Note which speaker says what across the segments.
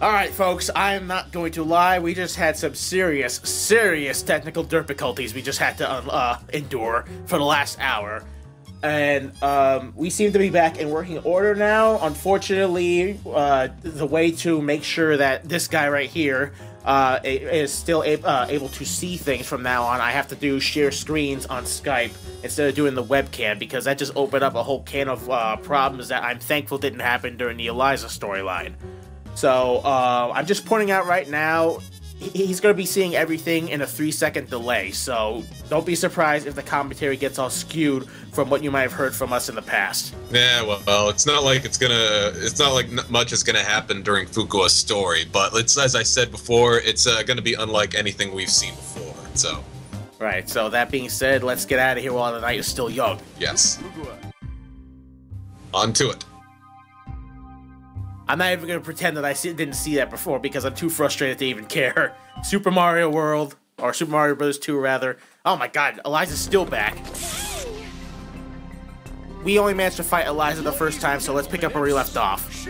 Speaker 1: Alright folks, I am not going to lie, we just had some serious technical difficulties we just had to endure for the last hour. And we seem to be back in working order now. Unfortunately, the way to make sure that this guy right here is still able to see things from now on, I have to do share screens on Skype instead of doing the webcam, because that just opened up a whole can of problems that I'm thankful didn't happen during the Eliza storyline. So, I'm just pointing out right now, he's going to be seeing everything in a 3-second delay, so don't be surprised if the commentary gets all skewed from what you might have heard from us in the past.
Speaker 2: Yeah, well, it's not like much is gonna happen during Fukua's story, but as I said before, it's gonna be unlike anything we've seen before, so.
Speaker 1: Right, so that being said, let's get out of here while the night is still young.
Speaker 2: Yes. On to it.
Speaker 1: I'm not even going to pretend that I didn't see that before, because I'm too frustrated to even care. Super Mario World, or Super Mario Bros. 2 rather. Oh my god, Eliza's still back. We only managed to fight Eliza the first time, so let's pick up where we left off.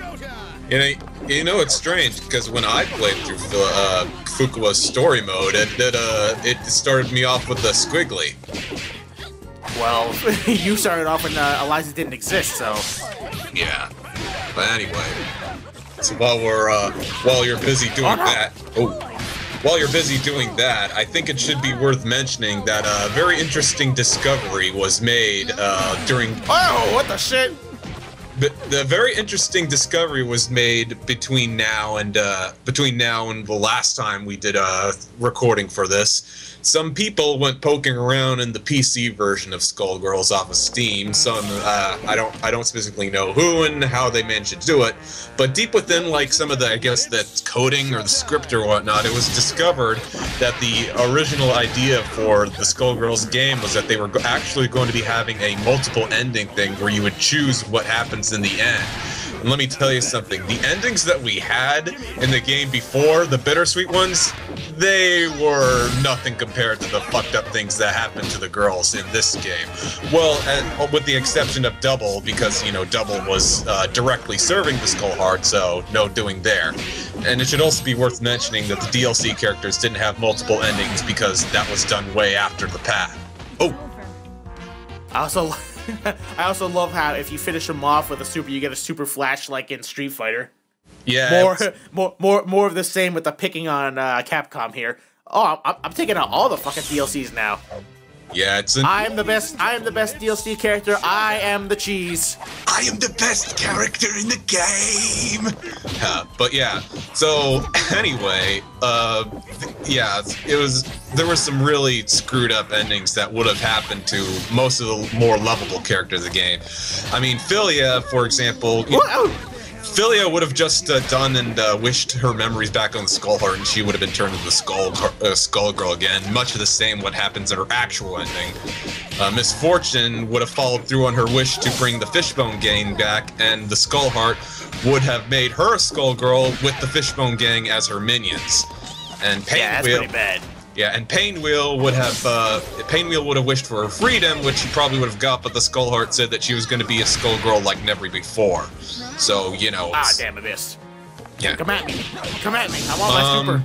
Speaker 2: You know it's strange, because when I played through Fukua's story mode, it started me off with the squiggly.
Speaker 1: Well, you started off when Eliza didn't exist, so...
Speaker 2: Yeah. But anyway, so while you're busy doing while you're busy doing that, I think it should be worth mentioning that a very interesting discovery was made during.
Speaker 1: Oh, what the shit!
Speaker 2: The very interesting discovery was made between now and the last time we did a recording for this. Some people went poking around in the PC version of Skullgirls off of Steam. Some I don't specifically know who and how they managed to do it, but deep within like some of the the coding or the script or whatnot, it was discovered that the original idea for the Skullgirls game was that they were actually going to be having a multiple ending thing where you would choose what happens in the end. And let me tell you something, the endings that we had in the game before, the bittersweet ones, they were nothing compared to the fucked up things that happened to the girls in this game. Well, with the exception of Double, because, you know, Double was directly serving the Skull Heart, so no doing there. And it should also be worth mentioning that the DLC characters didn't have multiple endings because that was done way after the patch. Oh!
Speaker 1: I also love how if you finish them off with a super, you get a super flash like in Street Fighter.
Speaker 2: Yeah.
Speaker 1: More of the same with the picking on Capcom here. Oh, I'm taking out all the fucking DLCs now.
Speaker 2: Yeah,
Speaker 1: I am the best DLC character. I am the cheese.
Speaker 2: I am the best character in the game. But yeah, so anyway, yeah, there were some really screwed up endings that would have happened to most of the more lovable characters of the game. I mean, Philia, for example. Philia would have just done and wished her memories back on the Skull Heart, and she would have been turned into the Skull Girl again, much of the same what happens in her actual ending. Miss Fortune would have followed through on her wish to bring the Fishbone Gang back, and the Skull Heart would have made her a Skull Girl with the Fishbone Gang as her minions. And
Speaker 1: that's pretty bad.
Speaker 2: Yeah, and Painwheel would have wished for her freedom, which she probably would have got, but the Skullheart said that she was going to be a Skullgirl like never before. So, you know.
Speaker 1: Damn it, miss.
Speaker 2: Yeah.
Speaker 1: Come at me. I want my super.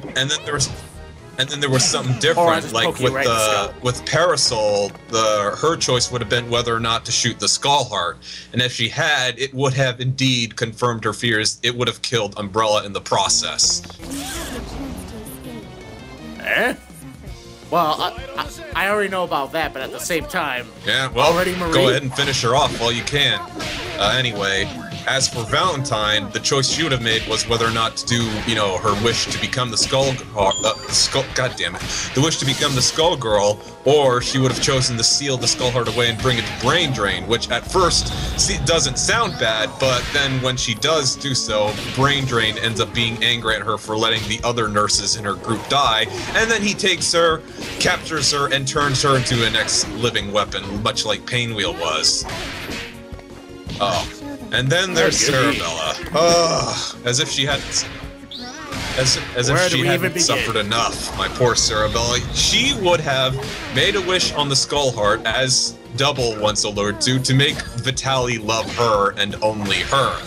Speaker 2: And then there was something different, like with Parasol, her choice would have been whether or not to shoot the Skullheart. And if she had, it would have indeed confirmed her fears. It would have killed Umbrella in the process.
Speaker 1: Eh? Well, I already know about that, but at the same time...
Speaker 2: Yeah, well, go ahead and finish her off while you can. Anyway, as for Valentine, the choice she would have made was whether or not to do, you know, her wish to become the the wish to become the Skull Girl, or she would have chosen to seal the Skullheart away and bring it to Brain Drain, which at first doesn't sound bad, but then when she does do so, Brain Drain ends up being angry at her for letting the other nurses in her group die, and then he takes her, captures her, and turns her into a next living weapon, much like Painwheel was. Oh. And then there's Cerebella. Oh, as if she hadn't... as if she hadn't suffered enough, my poor Cerebella. She would have made a wish on the Skull Heart, as Double once allured to make Vitaly love her and only her.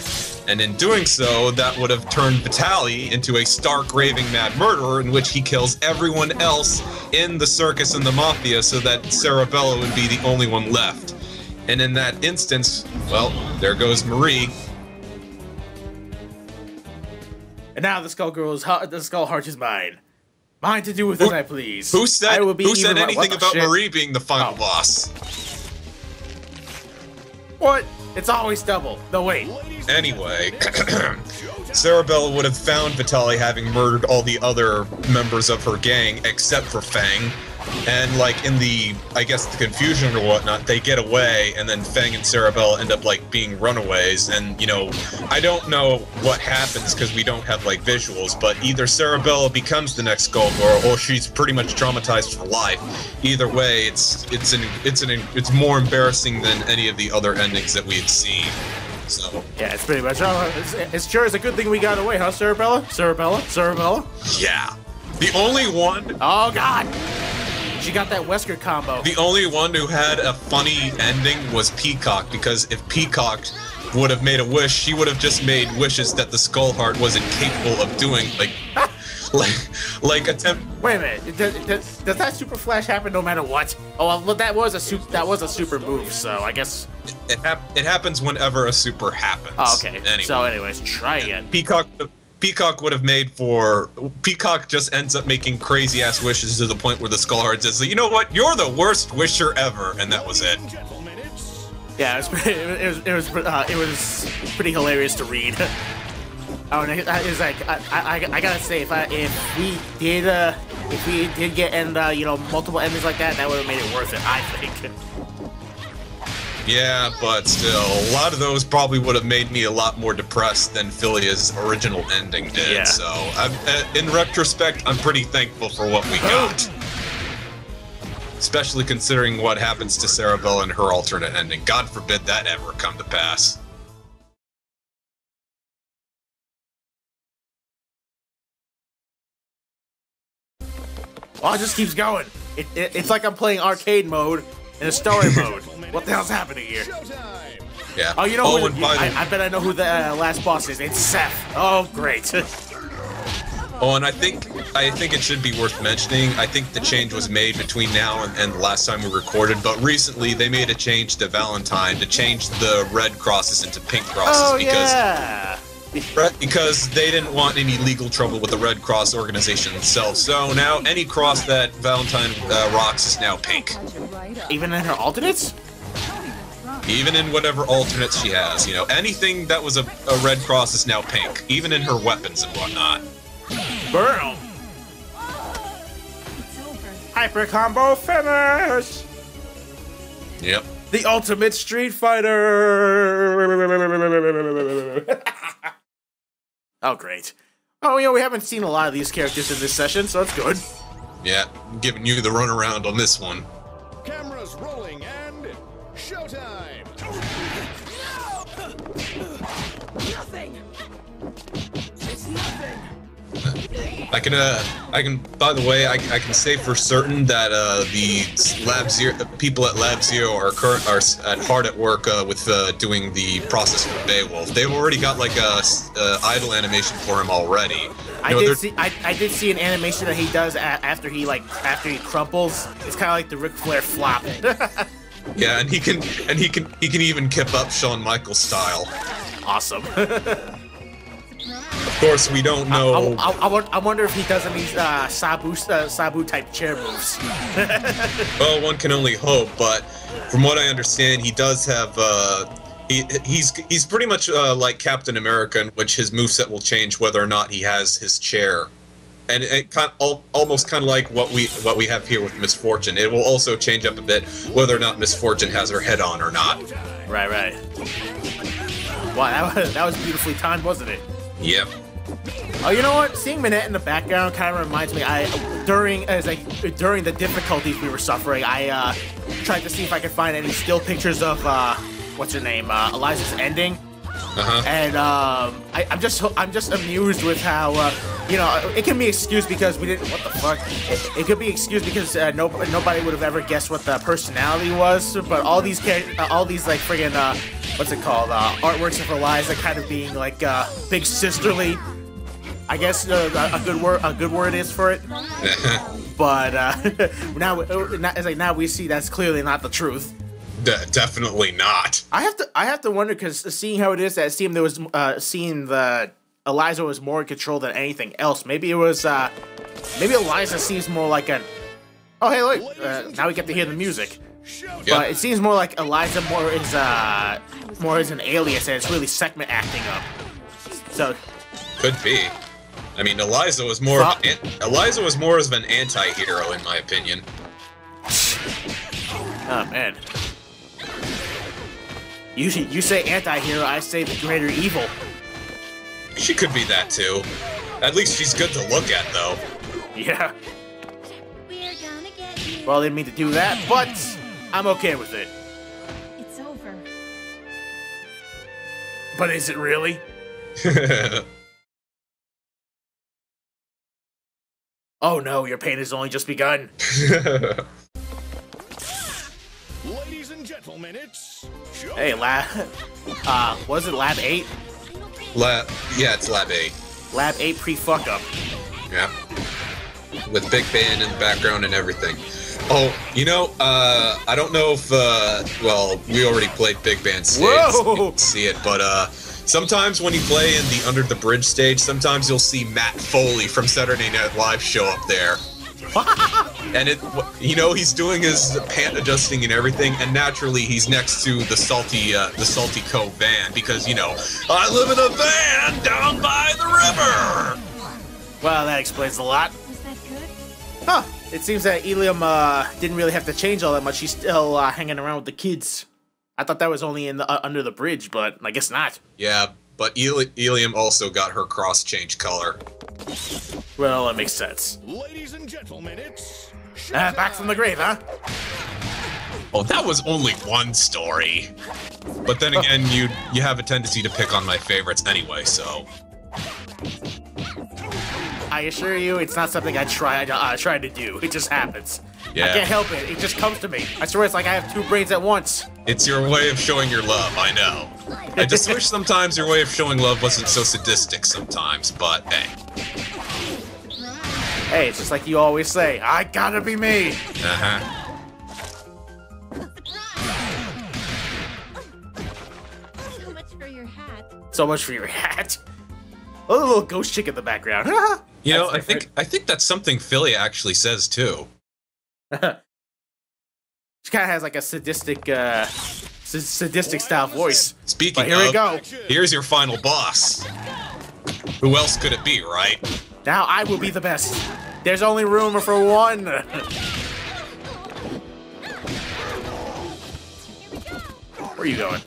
Speaker 2: And in doing so, that would have turned Vitaly into a stark, raving mad murderer in which he kills everyone else in the circus and the mafia so that Cerebella would be the only one left. And in that instance, well, there goes Marie.
Speaker 1: And now the Skull Heart is mine. Mine to do with as I please.
Speaker 2: Who said anything about Marie being the final boss?
Speaker 1: What? It's always Double. No, wait.
Speaker 2: Anyway, Cerebella would have found Vitaly having murdered all the other members of her gang except for Fang. And, like, in the, I guess, the confusion or whatnot, they get away, and then Fang and Cerebella end up, like, being runaways. And, you know, I don't know what happens because we don't have, like, visuals, but either Cerebella becomes the next Skullgirl, or she's pretty much traumatized for life. Either way, it's more embarrassing than any of the other endings that we've seen. So
Speaker 1: yeah, it's pretty much. It's sure is a good thing we got away, huh, Cerebella? Cerebella?
Speaker 2: Yeah. The only one.
Speaker 1: Oh God. She got that Wesker combo.
Speaker 2: The only one who had a funny ending was Peacock, because if Peacock would have made a wish, she would have just made wishes that the Skull Heart wasn't capable of doing, like attempt.
Speaker 1: Wait a minute, does that Super Flash happen no matter what? Oh, well, that was a super move, so I guess
Speaker 2: it happens whenever a super happens.
Speaker 1: Oh, okay.
Speaker 2: Anyway.
Speaker 1: So, anyways, try again.
Speaker 2: Peacock would have made for... Peacock just ends up making crazy-ass wishes to the point where the Skull Heart says, you know what, you're the worst wisher ever, and that was it.
Speaker 1: Yeah, it was pretty hilarious to read. Oh, and it's like, I gotta say, if we did get you know, multiple endings like that, that would have made it worth it, I think.
Speaker 2: Yeah, but still, a lot of those probably would have made me a lot more depressed than Philia's original ending did. Yeah. So, in retrospect, I'm pretty thankful for what we got. Especially considering what happens to Cerebella in her alternate ending. God forbid that ever come to pass.
Speaker 1: Oh, it just keeps going. It's like I'm playing arcade mode in a story mode. What the hell's happening here?
Speaker 2: Yeah.
Speaker 1: Oh, you know I bet I know who the last boss is. It's Seth. Oh, great.
Speaker 2: Oh, and I think it should be worth mentioning. I think the change was made between now and the last time we recorded, but recently they made a change to Valentine to change the red crosses into pink crosses because they didn't want any legal trouble with the Red Cross organization itself. So now any cross that Valentine rocks is now pink.
Speaker 1: Even in her alternates?
Speaker 2: Even in whatever alternates she has, you know, anything that was a red cross is now pink, even in her weapons and whatnot.
Speaker 1: Burn! Hyper combo finish!
Speaker 2: Yep.
Speaker 1: The ultimate Street Fighter! Oh, great. Oh, you know, we haven't seen a lot of these characters in this session, so that's good.
Speaker 2: Yeah, I'm giving you the runaround on this one.
Speaker 3: Cameras rolling and showtime!
Speaker 4: Nothing! It's nothing!
Speaker 2: I can. By the way, I can say for certain that the Lab Zero people at Lab Zero are hard at work with doing the process for Beowulf. They've already got like a idle animation for him already.
Speaker 1: I did see an animation that he does after he crumples. It's kind of like the Ric Flair flop.
Speaker 2: Yeah, and he can even keep up Shawn Michaels style.
Speaker 1: Awesome.
Speaker 2: Of course, we don't know.
Speaker 1: I wonder if he does any Sabu type chair moves.
Speaker 2: Well, one can only hope. But from what I understand, he does have. He's pretty much like Captain America, in which his moveset will change whether or not he has his chair, and it almost kind of like what we have here with Miss Fortune. It will also change up a bit whether or not Miss Fortune has her head on or not.
Speaker 1: Right. Wow, that was beautifully timed, wasn't it?
Speaker 2: Yep.
Speaker 1: Oh, you know what? Seeing Minette in the background kind of reminds me. During the difficulties we were suffering, I tried to see if I could find any still pictures of what's her name, Eliza's ending. And I'm just amused with how you know, it can be excused because we didn't. What the fuck? It could be excused because nobody would have ever guessed what the personality was. But all these like friggin' what's it called? Artworks of Eliza kind of being like big sisterly. I guess a good word is for it. But now we see that's clearly not the truth.
Speaker 2: Definitely not.
Speaker 1: I have to wonder, because seeing how it is, that it seemed there was seeing the Eliza was more in control than anything else. Maybe it was maybe Eliza seems more like an. Oh hey look, now we get to hear the music.
Speaker 2: Yep.
Speaker 1: But it seems more like Eliza more is an alias, and it's really segment acting up. So
Speaker 2: could be. I mean, Eliza was more of an anti-hero in my opinion.
Speaker 1: Oh man. You say anti-hero, I say the greater evil.
Speaker 2: She could be that too. At least she's good to look at, though.
Speaker 1: Yeah. Well, I didn't mean to do that, but I'm okay with it.
Speaker 5: It's over.
Speaker 1: But is it really? Oh no, your pain has only just begun.
Speaker 3: Ladies and gentlemen, it's
Speaker 1: Hey, was it Lab 8?
Speaker 2: Yeah, it's Lab 8.
Speaker 1: Lab 8 pre-fuck up.
Speaker 2: Yeah. With Big Band in the background and everything. Oh, you know, I don't know if, well, we already played Big Band stage, so you can see it, but, sometimes when you play in the Under the Bridge stage, sometimes you'll see Matt Foley from Saturday Night Live show up there. And you know, he's doing his pant adjusting and everything, and naturally he's next to the Salty Cove van, because, you know, I live in a van down by the river!
Speaker 1: Well, that explains a lot.
Speaker 5: Was that good?
Speaker 1: Huh. It seems that Ilium, didn't really have to change all that much. She's still, hanging around with the kids. I thought that was only in the Under the Bridge, but I guess not.
Speaker 2: Yeah, but Ilium also got her cross change color.
Speaker 1: Well, that makes sense.
Speaker 3: Ladies and gentlemen, it's
Speaker 1: Back from the grave, huh?
Speaker 2: Oh, that was only one story. But then again, you have a tendency to pick on my favorites anyway, so.
Speaker 1: I assure you, it's not something I try to do. It just happens.
Speaker 2: Yeah.
Speaker 1: I can't help it. It just comes to me. I swear it's like I have two brains at once.
Speaker 2: It's your way of showing your love, I know. I just wish sometimes your way of showing love wasn't so sadistic sometimes, but hey.
Speaker 1: Hey, it's just like you always say, I gotta be me.
Speaker 2: Uh-huh.
Speaker 5: So much for your hat.
Speaker 1: So much for your hat. Oh, the little ghost chick in the background.
Speaker 2: You know, I think that's something Philia actually says too.
Speaker 1: She kind of has like a sadistic style voice.
Speaker 2: Speaking
Speaker 1: but here we go.
Speaker 2: Here's your final boss. Who else could it be, right?
Speaker 1: Now I will be the best. There's only room for one. Where are you going?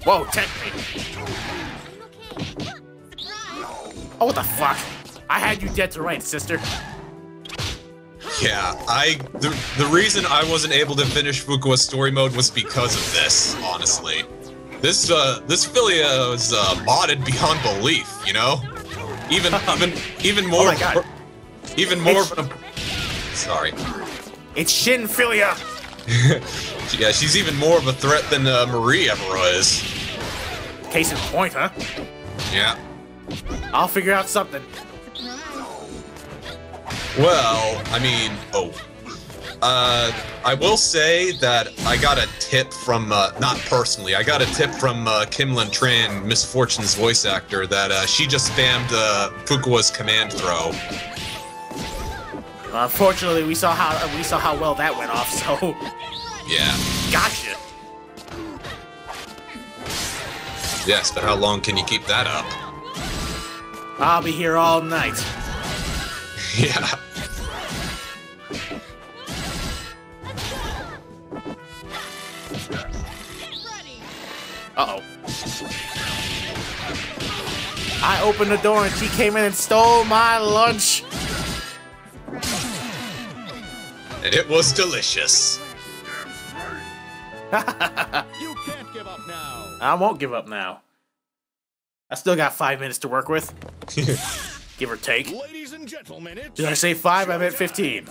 Speaker 1: Whoa, tempt me. Oh, what the fuck? I had you dead to rights, sister.
Speaker 2: Yeah, the reason I wasn't able to finish Fukua's story mode was because of this, honestly. This Philia is modded beyond belief, you know? Even more.
Speaker 1: Oh my God.
Speaker 2: Even more. Sorry.
Speaker 1: It's Shin Philia.
Speaker 2: Yeah, she's even more of a threat than Marie ever was.
Speaker 1: Case in point, huh?
Speaker 2: Yeah.
Speaker 1: I'll figure out something.
Speaker 2: Well, I mean, I will say that I got a tip from, not personally, I got a tip from Kimlin Tran, Miss Fortune's voice actor, that she just spammed Fukua's command throw.
Speaker 1: Unfortunately, we saw how well that went off. So.
Speaker 2: Yeah.
Speaker 1: Gotcha.
Speaker 2: Yes, but how long can you keep that up?
Speaker 1: I'll be here all night.
Speaker 2: Yeah.
Speaker 1: Uh-oh. I opened the door and she came in and stole my lunch.
Speaker 2: And it was delicious.
Speaker 3: You can't get give up now.
Speaker 1: I won't give up now. I still got 5 minutes to work with. Give or take.
Speaker 3: Ladies and gentlemen, it's
Speaker 1: Did I say 5? I meant 15.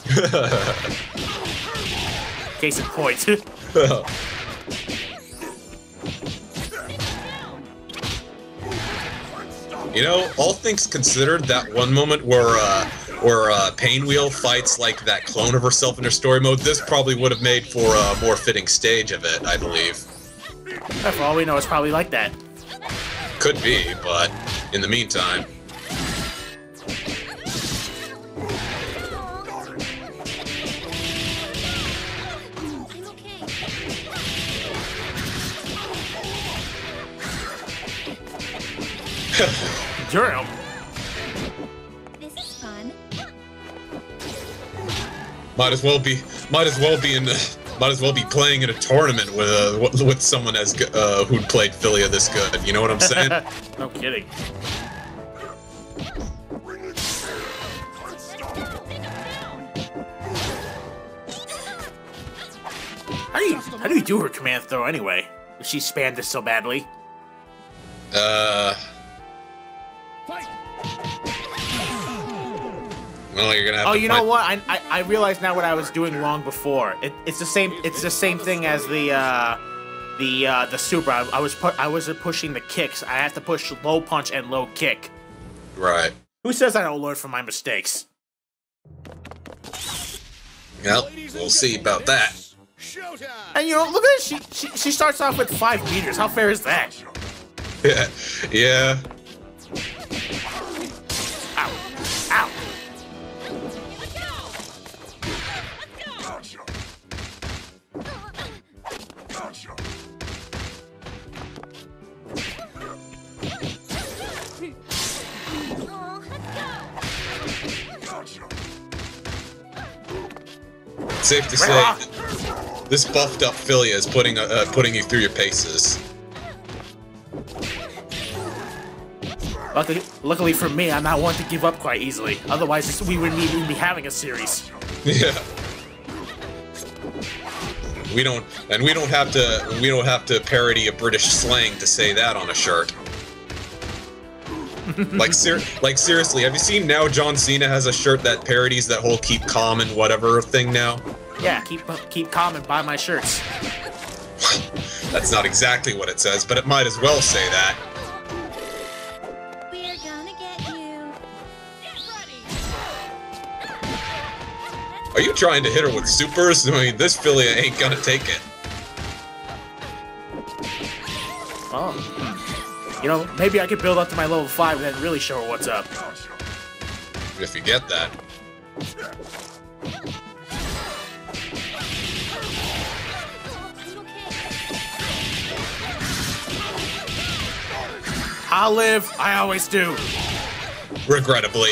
Speaker 1: Case in point.
Speaker 2: You know, all things considered, that one moment where Painwheel fights like that clone of herself in her story mode, this probably would have made for a more fitting stage of it, I believe.
Speaker 1: For all we know, it's probably like that.
Speaker 2: Could be, but in the meantime.
Speaker 1: Durham.
Speaker 5: This is fun.
Speaker 2: Might as well be playing in a tournament with someone as who'd played Philia this good. You know what I'm saying?
Speaker 1: No kidding. How do you do her command throw anyway? If she spammed this so badly.
Speaker 2: Well, you're gonna have
Speaker 1: Oh,
Speaker 2: to
Speaker 1: you know what? I realized now what I was doing wrong before. It's the same thing as the super. I was pushing the kicks. I have to push low punch and low kick.
Speaker 2: Right.
Speaker 1: Who says I don't learn from my mistakes?
Speaker 2: Well, we'll see about that.
Speaker 3: showtime.
Speaker 1: And you know, look at it. She starts off with 5 meters. How fair is that?
Speaker 2: Yeah. Yeah.
Speaker 1: Ow! Ow!
Speaker 2: Safe to say, this buffed up Philia is putting you through your paces.
Speaker 1: Luckily for me, I'm not one to give up quite easily. Otherwise, we wouldn't even be having a series.
Speaker 2: Yeah. We don't have to parody a British slang to say that on a shirt. like seriously, have you seen now John Cena has a shirt that parodies that whole keep calm and whatever thing now?
Speaker 1: Yeah, keep calm and buy my shirts.
Speaker 2: That's not exactly what it says, but it might as well say that.
Speaker 5: We're gonna get you. Get ready.
Speaker 2: Are you trying to hit her with supers? I mean, this Philia ain't gonna take it.
Speaker 1: Oh. You know, maybe I could build up to my level 5 and then really show her what's up.
Speaker 2: If you get that.
Speaker 1: I'll live. I always do.
Speaker 2: Regrettably.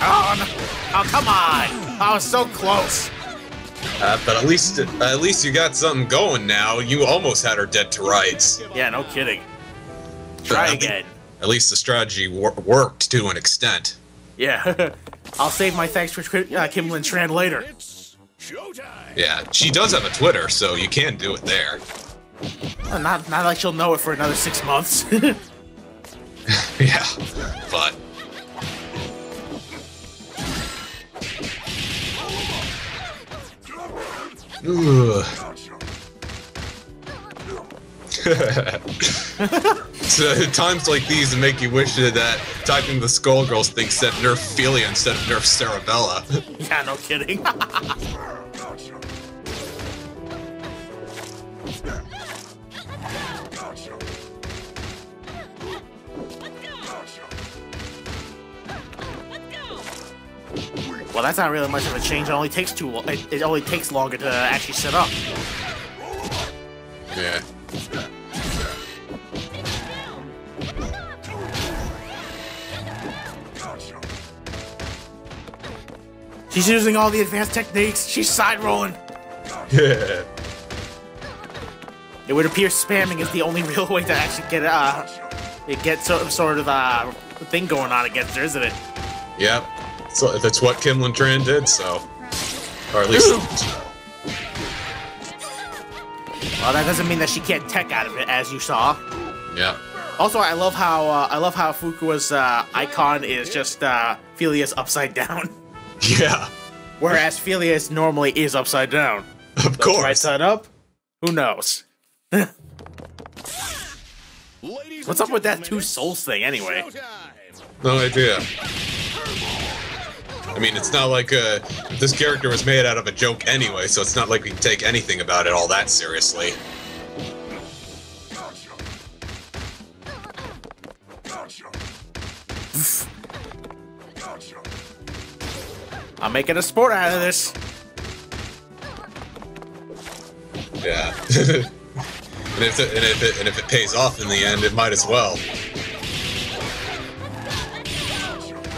Speaker 1: Oh, no. Oh, come on! I was so close.
Speaker 2: But at least you got something going now. You almost had her dead to rights.
Speaker 1: Yeah, no kidding. Try again.
Speaker 2: At least the strategy worked to an extent.
Speaker 1: Yeah. I'll save my thanks for Kimberlin Tran later.
Speaker 3: It's showtime.
Speaker 2: Yeah, she does have a Twitter, so you can do it there.
Speaker 1: Well, not like she'll know it for another 6 months.
Speaker 2: Yeah, but... Ugh. So, times like these make you wish that typing the Skullgirls thing said Nerf Philia instead of Nerf Cerebella.
Speaker 1: Yeah, no kidding. Well, that's not really much of a change. It only takes it only takes longer to actually set up.
Speaker 2: Yeah.
Speaker 1: She's using all the advanced techniques. She's side rolling.
Speaker 2: Yeah.
Speaker 1: It would appear spamming is the only real way to actually get sort of thing going on against her, isn't it?
Speaker 2: Yep. So that's what Kimlin Tran did, so. Or at least.
Speaker 1: Well, that doesn't mean that she can't tech out of it, as you saw.
Speaker 2: Yeah.
Speaker 1: Also, I love how Fukua's icon is just Philia's upside down.
Speaker 2: Yeah.
Speaker 1: Whereas Philia's normally is upside down.
Speaker 2: Of course.
Speaker 1: Right side up? Who knows? What's up with that two souls thing, anyway?
Speaker 2: No idea. I mean, it's not like this character was made out of a joke anyway, so it's not like we can take anything about it all that seriously.
Speaker 1: I'm making a sport out of this.
Speaker 2: Yeah. and if it pays off in the end, it might as well.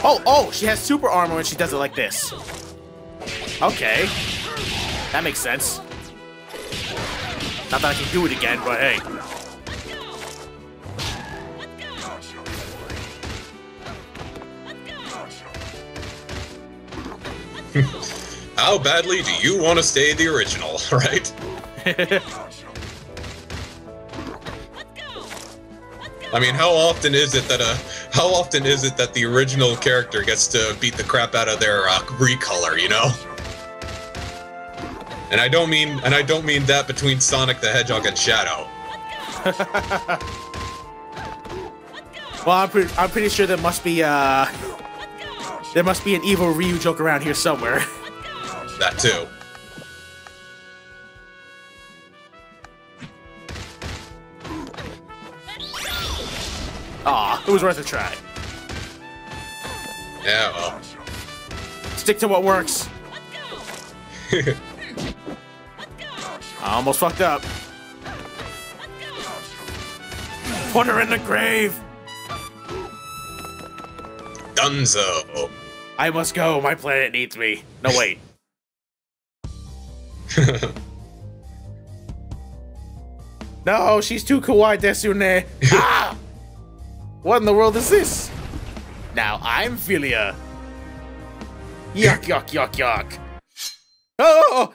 Speaker 1: Oh, she has super armor when she does it like this. Okay. That makes sense. Not that I can do it again, but hey.
Speaker 2: How badly do you want to stay the original, right? I mean, how often is it that the original character gets to beat the crap out of their recolor, you know? And I don't mean that between Sonic the Hedgehog and Shadow.
Speaker 1: Well, I'm pretty sure there must be an evil Ryu joke around here somewhere.
Speaker 2: That too.
Speaker 1: Aw, it was worth a try.
Speaker 2: Yeah, well.
Speaker 1: Stick to what works. I almost fucked up. Put her in the grave!
Speaker 2: Dunzo.
Speaker 1: I must go, my planet needs me. No, wait. No, she's too kawaii desune. Ah! What in the world is this? Now I'm Philia. Yuck, yuck, yuck, yuck. Oh!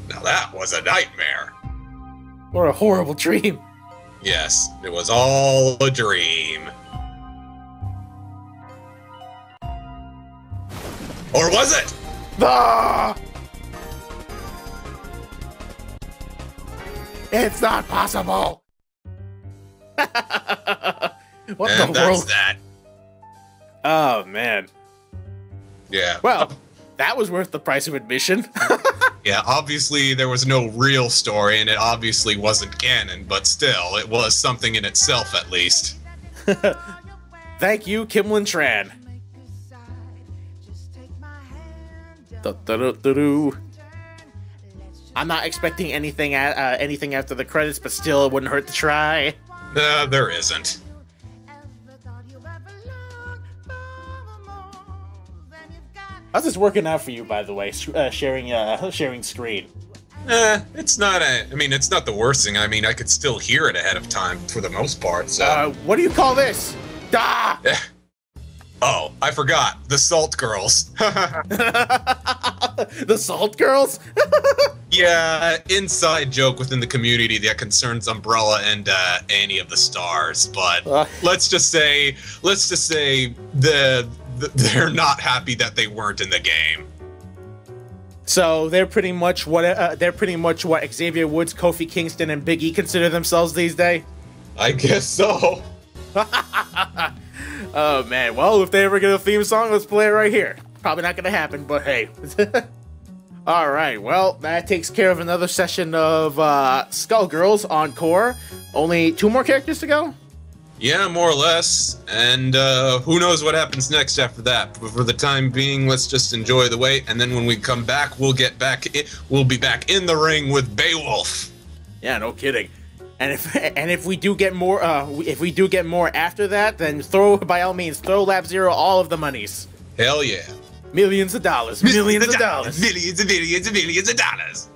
Speaker 2: Now that was a nightmare.
Speaker 1: Or a horrible dream.
Speaker 2: Yes, it was all a dream. Or was it?
Speaker 1: Ah! It's not possible. What
Speaker 2: And
Speaker 1: the
Speaker 2: that's
Speaker 1: world?
Speaker 2: that.
Speaker 1: Oh man.
Speaker 2: Yeah.
Speaker 1: Well, that was worth the price of admission.
Speaker 2: Yeah, obviously there was no real story, and it obviously wasn't canon, but still, it was something in itself at least.
Speaker 1: Thank you, Kimlin Tran. I'm not expecting anything after the credits, but still, it wouldn't hurt to try.
Speaker 2: There isn't.
Speaker 1: How's this working out for you, by the way? Sharing screen.
Speaker 2: It's not it's not the worst thing. I mean, I could still hear it ahead of time for the most part, so.
Speaker 1: What do you call this? Ah!
Speaker 2: Oh, I forgot. The Salt Girls.
Speaker 1: The Salt Girls?
Speaker 2: Yeah, inside joke within the community that concerns Umbrella and Annie of the Stars, but let's just say they're not happy that they weren't in the game.
Speaker 1: So they're pretty much what Xavier Woods, Kofi Kingston, and Big E consider themselves these days.
Speaker 2: I guess so.
Speaker 1: Oh man, well, if they ever get a theme song, let's play it right here. Probably not gonna happen, but hey. Alright, well, that takes care of another session of Skullgirls Encore. Only 2 more characters to go?
Speaker 2: Yeah, more or less. And who knows what happens next after that. But for the time being, let's just enjoy the wait, and then when we come back, we'll be back in the ring with Beowulf.
Speaker 1: Yeah, no kidding. And if we do get more after that, then by all means throw Lab Zero all of the monies.
Speaker 2: Hell yeah.
Speaker 1: Millions of dollars. Millions of dollars.
Speaker 2: Millions and millions and millions of dollars.